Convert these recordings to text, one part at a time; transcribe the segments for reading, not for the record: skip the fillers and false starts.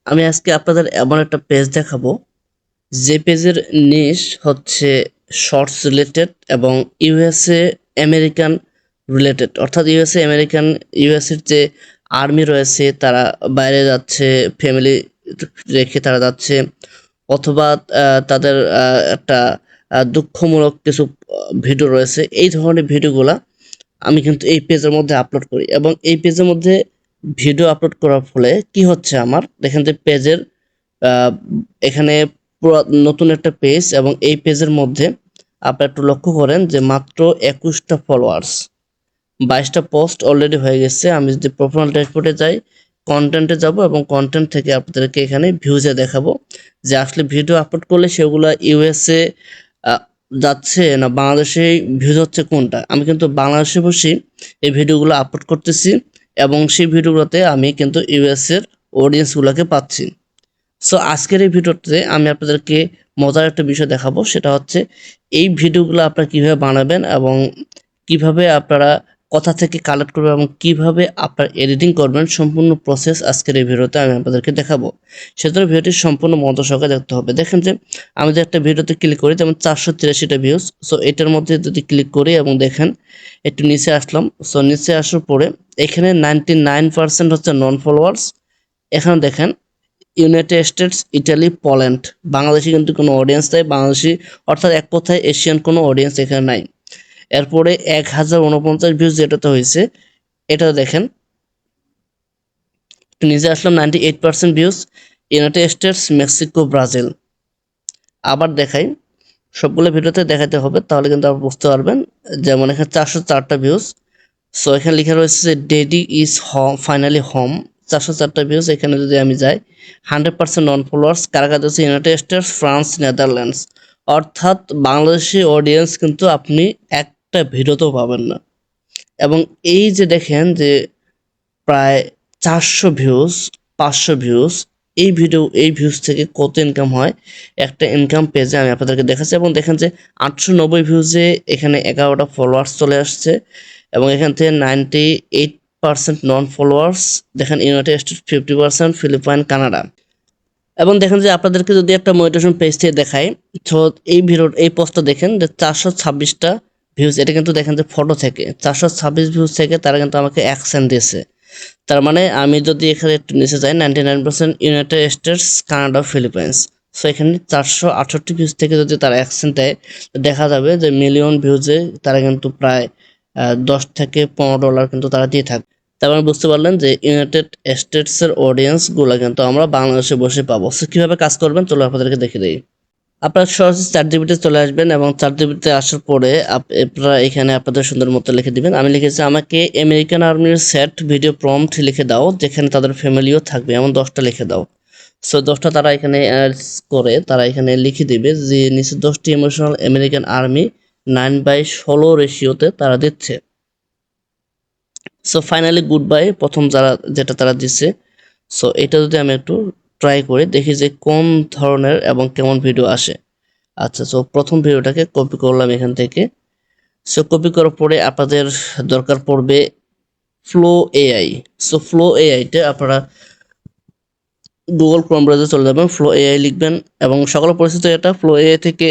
আমি আজকে আপনাদের এমন একটা পেজ দেখাবো যে পেজের নিশ হচ্ছে শর্টস রিলেটেড এবং ইউএসএ আমেরিকান রিলেটেড, অর্থাৎ ইউএসএর যে আর্মি রয়েছে তারা বাইরে যাচ্ছে, ফ্যামিলি রেখে তারা যাচ্ছে, অথবা তাদের একটা দুঃখমূলক কিছু ভিডিও রয়েছে। এই ধরনের ভিডিওগুলা আমি কিন্তু এই পেজের মধ্যে আপলোড করি এবং এই পেজের মধ্যে ভিডিও আপলোড করার ফলে কি হচ্ছে, আমার দেখেন যে পেজের এখানে পুরো নতুন একটা পেজ এবং এই পেজের মধ্যে আপনারা একটু লক্ষ্য করেন যে মাত্র 21টা ফলোয়ার্স, 22টা পোস্ট অলরেডি হয়ে গেছে। আমি যদি প্রোফাইল ড্যাশবোর্ডে যাই, কন্টেন্টে যাব এবং কন্টেন্ট থেকে আপনাদেরকে এখানে ভিউজে দেখাবো যে আসলে ভিডিও আপলোড করলে সেগুলো ইউএসএ যাচ্ছে না বাংলাদেশে ভিউজ হচ্ছে কোনটা। আমি কিন্তু বাংলাদেশে বসে এই ভিডিওগুলো আপলোড করতেছি এবং সেই ভিডিওগুলোতে আমি কিন্তু ইউএসএর অডিয়েন্সগুলোকে পাচ্ছি। সো আজকের এই ভিডিওতে আমি আপনাদেরকে মজার একটা বিষয় দেখাবো, সেটা হচ্ছে এই ভিডিওগুলো আপনারা কিভাবে বানাবেন এবং কিভাবে আপনারা কথা থেকে কালেক্ট করবেন এবং কিভাবে আপনারা এডিটিং করবেন, সম্পূর্ণ প্রসেস আজকের এই ভিডিওতে আমি আপনাদেরকে দেখাবো। সেজন্য ভিডিওটি সম্পূর্ণ মনোযোগ সহকারে দেখতে হবে। দেখেন যে আমি যে একটা ভিডিওতে ক্লিক করি, যেমন 483টা ভিউজ, সো এটার মধ্যে যদি ক্লিক করি এবং দেখেন একটু নিচে আসলাম, সো নিচে আসার পরে এখানে 99% হচ্ছে নন ফলোয়ার্স। এখানে দেখেন United states, Italy, Poland, Bangladeshi কিন্তু কোনো অডিয়েন্স নাই, বাংলাদেশি অর্থাৎ এক কথায় এশিয়ান কোনো অডিয়েন্স এখানে নাই। এরপরে 1049 ভিউজ যেটাতে হয়েছে, এটা দেখেন নিজে আসলাম 98% views, United states, Mexico, Brazil. আবার দেখাই, সবগুলো ভিডিওতে দেখাতে হবে, তাহলে কিন্তু আপনি বুঝতে পারবেন। যেমন এখানে 404টা ভিউজ, সো এখানে লেখা রয়েছে যে daddy is home, finally home, 404টা ভিউজ। এখানে যদি আমি যাই, 100% নন ফলোয়ার্স, কারা কারা হচ্ছে ইউনাইটেড স্টেটস, ফ্রান্স, নেদারল্যান্ডস। অর্থাৎ বাংলাদেশি অডিয়েন্স কিন্তু আপনি একটা ভিডিওতেও পাবেন না। এবং এই যে দেখেন যে প্রায় 400 ভিউজ, 500 ভিউজ, এই ভিউজ থেকে কত ইনকাম হয় একটা ইনকাম পেজে আমি আপনাদেরকে দেখাচ্ছি। এবং দেখেন যে 890 ভিউজে এখানে 11টা ফলোয়ার্স চলে আসছে এবং এখান থেকে 98% নন ফলোয়ার্স। দেখেন ইউনাইটেড স্টেটস 50%, ফিলিপাইন, কানাডা। এবং দেখেন যে আপনাদেরকে যদি একটা মোটিভেশন পেজ থেকে দেখাই, তো এই পোস্টটা দেখেন যে 426টা ভিউজ, এটা কিন্তু দেখেন যে ফটো থেকে 426 ভিউজ থেকে তারা কিন্তু আমাকে 1 সেন্ট দিয়েছে। তার মানে আমি যদি এখানে একটু নিচে যাই, 99% United states, Canada, Philippines. So এখানে 468 ভিউজ থেকে যদি তারা 1 সেন্ট দেয়, দেখা যাবে যে মিলিয়ন ভিউজে তারা কিন্তু প্রায় $10 থেকে $15 কিন্তু তারা দিয়ে থাকে। তারপর বুঝতে পারলেন যে ইউনাইটেড স্টেটসের অডিয়েন্সগুলো কিন্তু আমরা বাংলাদেশে বসে পাবো। সো কীভাবে কাজ করবেন চলো আপনাদেরকে দেখে দিই। আপনারা সরাসরি ChatGPT চলে আসবেন এবং ChatGPT আসার পরে আপনারা এখানে আপনাদের সুন্দর মতো লিখে দিবেন। আমি লিখেছি আমাকে আমেরিকান আর্মির সেট ভিডিও প্রম্পট লিখে দাও, যেখানে তাদের ফ্যামিলিও থাকবে, এমন 10টা লিখে দাও। সো 10টা তারা এখানে করে তারা এখানে লিখে দিবে যে নিচে 10টি ইমোশনাল আমেরিকান আর্মি 9:16 রেশিওতে তারা দিচ্ছে। সো ফাইনালি গুড বাই প্রথম যেটা তারা দিচ্ছে। সো এটা যদি আমি একটু ট্রাই করে দেখি যে কোন ধরনের এবং কেমন ভিডিও আসে। আচ্ছা, সো প্রথম ভিডিওটাকে কপি করলাম এখান থেকে। সো কপি করার পরে আপনাদের দরকার পড়বে ফ্লো এআই। সো ফ্লো এআইটা আপনারা গুগল ক্রোম ব্রাউজারে চলে যাবেন, ফ্লো এআই লিখবেন এবং সকল পরিচিত এটা। ফ্লো এআই থেকে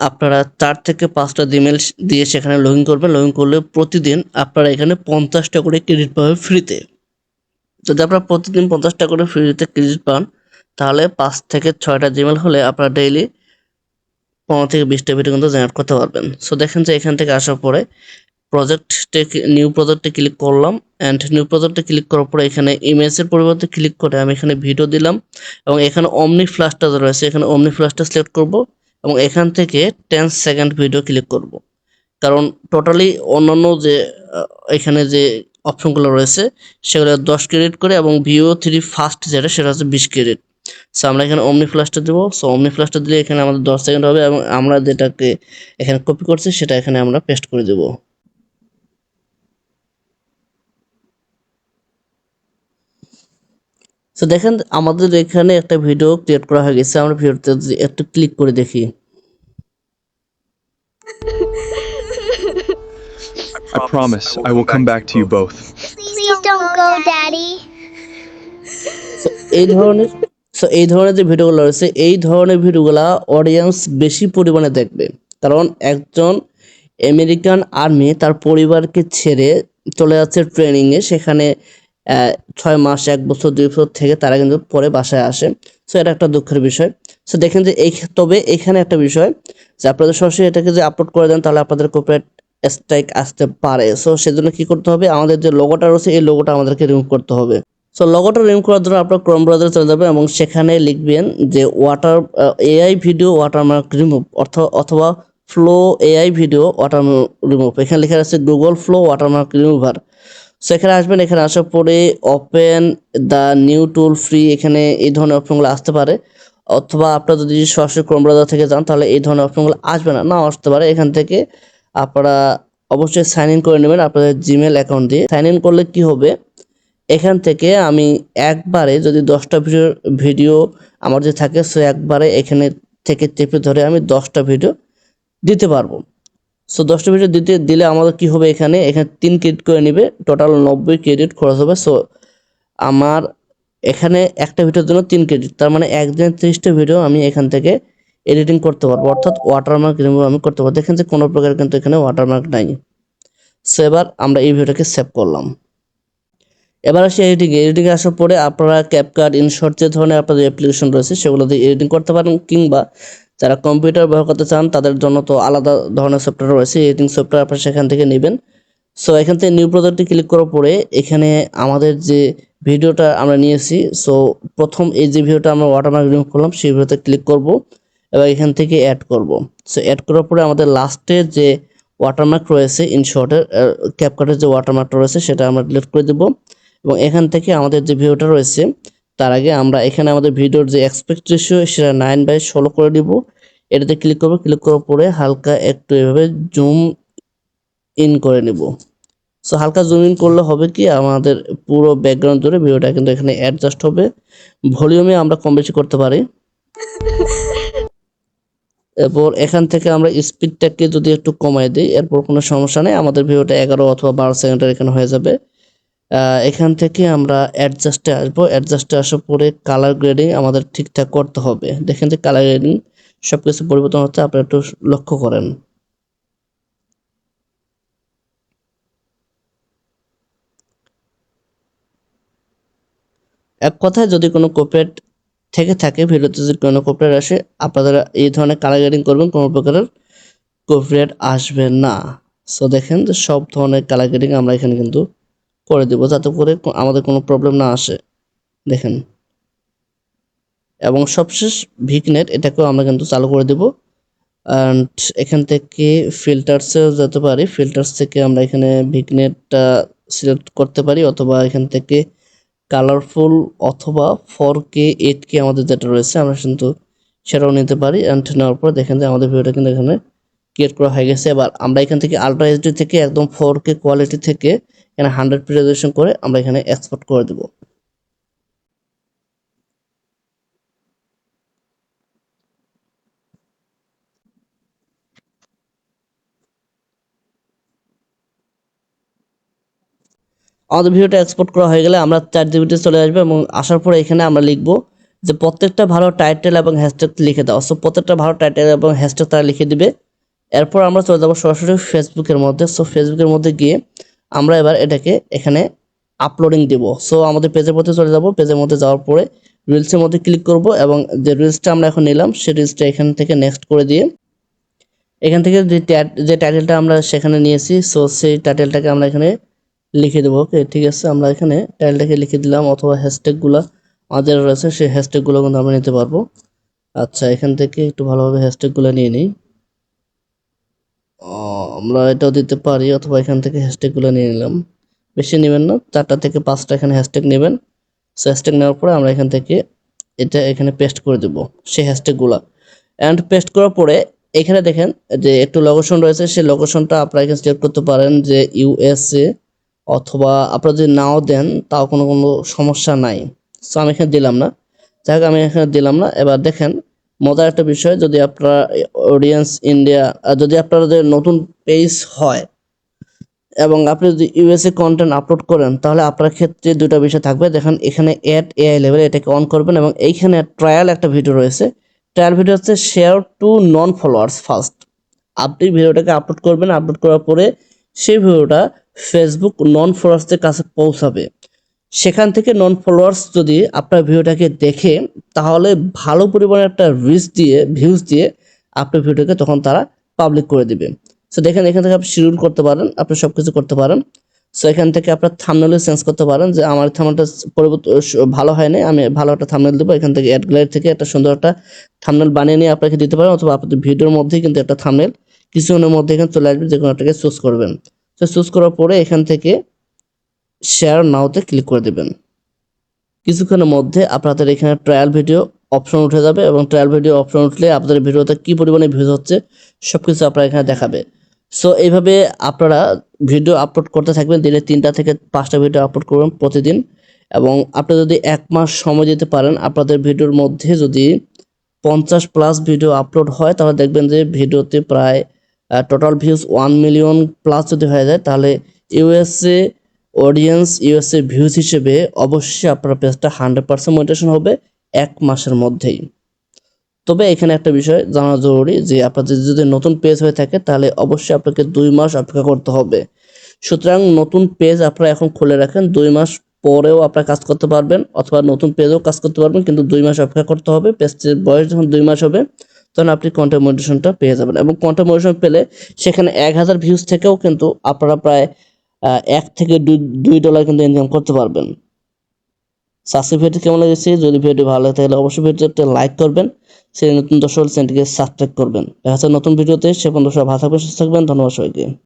আপনারা 4 থেকে 5টা ইমেল দিয়ে সেখানে লগ ইন করবেন। লগ ইন করলে প্রতিদিন আপনারা এখানে 50টা করে ক্রেডিট পাবেন ফ্রিতে। যদি আপনারা প্রতিদিন 50টা করে ফ্রিতে ক্রেডিট পান, তাহলে 5 থেকে 6টা জিমেল হলে আপনারা ডেইলি 15 থেকে 20টা ভিডিও কিন্তু জেনারেট করতে পারবেন। সো দেখেন যে এখান থেকে আসার পরে নিউ প্রজেক্টে ক্লিক করলাম অ্যান্ড নিউ প্রজেক্টে ক্লিক করার পরে এখানে ইমেজের পরিবর্তে ক্লিক করে আমি এখানে ভিডিও দিলাম এবং এখানে অমনি ফ্ল্যাশটা রয়েছে, এখানে অমনি ফ্ল্যাশটা সিলেক্ট করব এবং এখান থেকে 10 সেকেন্ড ভিডিও ক্লিক করব। কারণ টোটালি অন্যান্য যে এখানে যে অপশনগুলো রয়েছে সেগুলো 10 ক্রেডিট করে এবং VO3 ফার্স্ট যেটা সেটা হচ্ছে 20 ক্রেডিট। সো আমরা এখানে অমনি ফ্ল্যাশটা দেবো। সো অমনি ফ্ল্যাশটা দিলে এখানে আমাদের 10 সেকেন্ড হবে এবং আমরা যেটাকে এখানে কপি করছি সেটা এখানে আমরা পেস্ট করে দেবো। সো দেখেন আমাদের এখানে একটা ভিডিও ক্রিয়েট করা হয়ে গেছে। আমরা ভিডিওতে একটু ক্লিক করে দেখি। I promise I will come back to you both. Please don't go, Daddy. এই ধরনের সো এই ধরনের যে ভিডিওগুলো রয়েছে এই ধরনের ভিডিওগুলা অডিয়েন্স বেশি পরিমাণে দেখবে, কারণ একজন আমেরিকান আর্মি তার পরিবারকে ছেড়ে চলে যাচ্ছে ট্রেনিংয়ে, সেখানে 6 মাস 1 বছর 2 বছর থেকে তারা কিন্তু পরে বাসায় আসে। সো এটা একটা দুঃখের বিষয়। সো দেখেন যে তবে এখানে একটা বিষয় যে আপনাদের সরাসরি এটাকে যে আপলোড করে দেন তাহলে আপনাদের কপিরাইট স্ট্রাইক আসতে পারে। সো সেজন্য কি করতে হবে, আমাদের যে লোগোটা রয়েছে এই লোগোটা আমাদেরকে রিমুভ করতে হবে। সো লোগোটা রিমুভ করার জন্য আপনার ক্রোম ব্রাউজারে চলে যাবেন এবং সেখানে লিখবেন যে এআই ভিডিও ওয়াটারমার্ক রিমুভ অথবা flow AI video watermark remove. এখানে লেখা আছে Google flow watermark remover. So এখানে আসবেন, এখানে আসার পরে open the new tool free, এখানে এই ধরনের অপশনগুলো আসতে পারে, অথবা আপনারা যদি সরাসরি ক্রোম ব্রাউজার থেকে যান তাহলে এই ধরনের অপশনগুলো আসবে না, নাও আসতে পারে। এখান থেকে আপনারা অবশ্যই সাইন ইন করে নেবেন আপনাদের জিমেল অ্যাকাউন্ট দিয়ে। সাইন ইন করলে কি হবে, এখান থেকে আমি একবারে যদি 10টা ভিডিও আমার যে থাকে সো একবারে এখানে থেকে চেপে ধরে আমি 10টা ভিডিও দিতে পারবো। সো 10টা ভিডিও দিলে আমাদের কি হবে, এখানে 3 ক্রেডিট করে নেবে, টোটাল 90 ক্রেডিট খরচ হবে। সো আমার এখানে একটা ভিডিওর জন্য 3 ক্রেডিট, তার মানে একদিনে 30টা ভিডিও আমি এখান থেকে এডিটিং করতে পারবো, অর্থাৎ ওয়াটারমার্ক রিমুভ আমি করতে পারবো। দেখেন যে কোনো প্রকার কিন্তু এখানে ওয়াটারমার্ক নাই। সো এবার আমরা এই ভিডিওটাকে সেভ করলাম। এবার আসি এডিটিং আসার পরে আপনারা ক্যাপকাট, ইনশট যে ধরনের আপনাদের অ্যাপ্লিকেশন রয়েছে সেগুলো দিয়ে এডিটিং করতে পারেন, কিংবা যারা কম্পিউটার ব্যবহার করতে চান তাদের জন্য তো আলাদা ধরনের সফটওয়্যার রয়েছে, এডিটিং সফটওয়্যার আপনারা সেখান থেকে নেবেন। সো এখান থেকে নিউ প্রজেক্টে ক্লিক করার পরে এখানে আমাদের যে ভিডিওটা আমরা নিয়েছি, সো প্রথম এই যে ভিডিওটা আমরা ওয়াটারমার্ক রিমুভ করলাম সেই ভিডিওতে ক্লিক করব এবং এখান থেকে অ্যাড করব। সো অ্যাড করার পরে আমাদের লাস্টে যে ওয়াটারমার্ক রয়েছে ইনশটের ক্যাপকাটের যে ওয়াটারমার্কটা রয়েছে সেটা আমরা ডিলিট করে দেব এবং এখান থেকে আমাদের যে ভিডিওটা রয়েছে তার আগে আমরা এখানে আমাদের ভিডিওর যে অ্যাসপেক্ট রেশিও সেটা 9/16 করে দিব। এটাতে ক্লিক করব, ক্লিক করার পরে হালকা একটু এভাবে জুম ইন করে নেব। সো হালকা জুম ইন করলে হবে কি, আমাদের পুরো ব্যাকগ্রাউন্ড জুড়ে ভিডিওটা কিন্তু এখানে অ্যাডজাস্ট হবে। ভলিউমে আমরা কম বেশি করতে পারি। এরপর এখান থেকে আমরা স্পিডটাকে যদি একটু কমাই দিই এরপর কোনো সমস্যা নেই, আমাদের ভিডিওটা 11 অথবা 12 সেকেন্ডের এখানে হয়ে যাবে। এখান থেকে আমরা অ্যাডজাস্টে আসবো, অ্যাডজাস্টে আসার পরে কালার গ্রেডিং আমাদের ঠিকঠাক করতে হবে। দেখেন যে কালার গ্রেডিং সবকিছু পরিবর্তন হচ্ছে, আপনারা একটু লক্ষ্য করেন। এক কথায় যদি কোনো কপিরাইট থেকে থাকে, ভিডিওতে যদি কোনো কপিরাইট আসে, আপনারা এই ধরনের কালার গ্রেডিং করবেন, কোনো প্রকারের কপিরাইট আসবে না। সো দেখেন যে সব ধরনের কালার গ্রেডিং আমরা এখানে কিন্তু করে দেব যাতে করে আমাদের কোনো প্রবলেম না আসে। দেখেন, এবং সবশেষ ভিগনেট এটাকেও আমরা কিন্তু চালু করে দেব। অ্যান্ড এখান থেকে ফিল্টার্সেও যেতে পারি, ফিল্টার্স থেকে আমরা এখানে ভিগনেটটা সিলেক্ট করতে পারি, অথবা এখান থেকে কালারফুল অথবা 4K 8K আমাদের যেটা রয়েছে আমরা কিন্তু সেটাও নিতে পারি। অ্যান্ড নেওয়ার পর দেখেন যে আমাদের ভিডিওটা কিন্তু এখানে ক্রিয়েট করা হয়ে গেছে। এবার আমরা এখান থেকে আলট্রা এইচডি থেকে একদম 4K কোয়ালিটি থেকে এখানে 100 রেজোলিউশন করে আমরা এখানে এক্সপোর্ট করে দেব। আমাদের ভিডিওটা এক্সপোর্ট করা হয়ে গেলে আমরা 4 জিবিতে চলে আসবো এবং আসার পরে এখানে আমরা লিখবো যে প্রত্যেকটা ভালো টাইটেল এবং হ্যাশট্যাগ লিখে দাও। সো প্রত্যেকটা ভালো টাইটেল এবং হ্যাশট্যাগ তারা লিখে দিবে। এরপর আমরা চলে যাবো সরাসরি ফেসবুকের মধ্যে। সো ফেসবুকের মধ্যে গিয়ে আমরা এবার এটাকে এখানে আপলোডিং দিব। সো আমাদের পেজের মধ্যে চলে যাব, পেজের মধ্যে যাওয়ার পরে রিলসের মধ্যে ক্লিক করব এবং যে রিলসটা আমরা এখন নিলাম সেই রিলসটা এখান থেকে নেক্সট করে দিয়ে এখান থেকে যে টাইটেলটা আমরা সেখানে নিয়েছি সো সেই টাইটেলটাকে আমরা এখানে লিখে দেবো। ওকে, ঠিক আছে, আমরা এখানে টাইটেলটাকে লিখে দিলাম, অথবা হ্যাশট্যাগুলো আমাদের রয়েছে সেই হ্যাশট্যাগুলো কিন্তু আমরা নিতে পারবো। আচ্ছা, এখান থেকে একটু ভালোভাবে হ্যাশট্যাগুলো নিয়ে নিই। আমরা এটাও দিতে পারি, অথবা এখান থেকে হ্যাশট্যাগুলো নিয়ে নিলাম। বেশি নেবেন না, 4টা থেকে 5টা এখানে হ্যাশট্যাগ নেবেন। সো হ্যাশট্যাগ নেওয়ার পরে আমরা এখান থেকে এটা এখানে পেস্ট করে দেব সেই হ্যাশট্যাগুলো। অ্যান্ড পেস্ট করার পরে এখানে দেখেন যে একটু লোকেশন রয়েছে, সেই লোকেশনটা আপনারা এখানে সিলেক্ট করতে পারেন যে USA, অথবা আপনারা যদি নাও দেন তাও কোনো সমস্যা নাই। সো আমি এখানে দিলাম না, যাই হোক আমি এখানে দিলাম না। এবার দেখেন মজার একটা বিষয়, যদি আপনারা অডিয়েন্স ইন্ডিয়া, যদি আপনাদের নতুন পেজ হয় এবং আপনি যদি ইউএসএ কন্টেন্ট আপলোড করেন তাহলে আপনার ক্ষেত্রে দুটো বিষয় থাকবে। দেখেন এখানে অ্যাড এআই লেভেল এটাকে অন করবেন এবং এইখানে ট্রায়াল একটা ভিডিও রয়েছে। ট্রায়াল ভিডিও হচ্ছে শেয়ার টু নন ফলোয়ার্স ফার্স্ট। আপনি ভিডিওটাকে আপলোড করবেন, আপলোড করার পরে সেই ভিডিওটা ফেসবুক নন ফলোয়ার্সদের কাছে পৌঁছাবে। সেখান থেকে নন ফলোয়ার্স যদি আপনার ভিডিওটাকে দেখে তাহলে ভালো পরিমাণে একটা ভিউজ দিয়ে আপনার ভিডিওকে তখন তারা পাবলিক করে দিবে। সো দেখেন এখান থেকে আপনি শিডিউল করতে পারেন, আপনি সব কিছু করতে পারেন। সো এখান থেকে আপনার থাম্বনেল চেঞ্জ করতে পারেন যে আমার থাম্বনেলটা ভালো হয় না, আমি ভালো একটা থাম্বনেল দেবো। এখান থেকে অ্যাড গ্যালারি থেকে একটা সুন্দর একটা থাম্বনেল বানিয়ে নিয়ে আপনাকে দিতে পারেন, অথবা আপনাদের ভিডিওর মধ্যেই কিন্তু একটা থাম্বনেল কিছুক্ষণের মধ্যে এখানে চলে আসবে, যে কোনো একটাকে চুজ করবেন। তো চুজ করার পরে এখান থেকে শেয়ার নাওতে ক্লিক করে দেবেন। কিছুক্ষণের মধ্যে আপনাদের এখানে ট্রায়াল ভিডিও অপশন উঠে যাবে এবং ট্রায়াল ভিডিও অপশন উঠলে আপনাদের ভিডিওতে কি পরিমাণে ভিউজ হচ্ছে সবকিছু আপনার এখানে দেখাবে। সো এইভাবে আপনারা ভিডিও আপলোড করতে থাকবেন, দিনে 3টা থেকে 5টা ভিডিও আপলোড করবেন প্রতিদিন। এবং আপনি যদি 1 মাস সময় দিতে পারেন, আপনাদের ভিডিওর মধ্যে যদি 50+ ভিডিও আপলোড হয় তাহলে দেখবেন যে ভিডিওতে প্রায় টোটাল ভিউজ 1 মিলিয়ন প্লাস যদি হয়ে যায় তাহলে ইউএসএ অডিয়েন্স, ইউএসএ ভিউজ হিসেবে অবশ্যই আপনার পেজটা 100% মনিটাইজেশন হবে 1 মাসের মধ্যেই। তবে এখানে একটা বিষয় জানা জরুরি যে আপনাদের যদি নতুন পেজ হয়ে থাকে তাহলে অবশ্যই আপনাকে 2 মাস অপেক্ষা করতে হবে। সুতরাং নতুন পেজ আপনারা এখন খুলে রাখেন, 2 মাস পরেও আপনারা কাজ করতে পারবেন, অথবা নতুন পেজেও কাজ করতে পারবেন, কিন্তু 2 মাস অপেক্ষা করতে হবে। পেজটির বয়স যখন 2 মাস হবে তখন আপনি কন্টেন্ট মনিটাইজেশনটা পেয়ে যাবেন। এবং কন্টেন্ট মনিটাইজেশন পেলে সেখানে 1000 ভিউজ থেকেও কিন্তু আপনারা প্রায় 1 থেকে $2 কিন্তু ইনকাম করতে পারবেন। আজকের ভিডিওটি কেমন লেগেছে? যদি ভিডিওটি ভালো লাগে তাহলে অবশ্যই ভিডিওতে লাইক করবেন, সেই নতুন দর্শক চ্যানেলটিকে সাবস্ক্রাইব করবেন। দেখা হচ্ছে নতুন ভিডিওতে, সে পর্যন্ত সবাই ভালো থাকবেন, সুস্থ থাকবেন। ধন্যবাদ সবাইকে।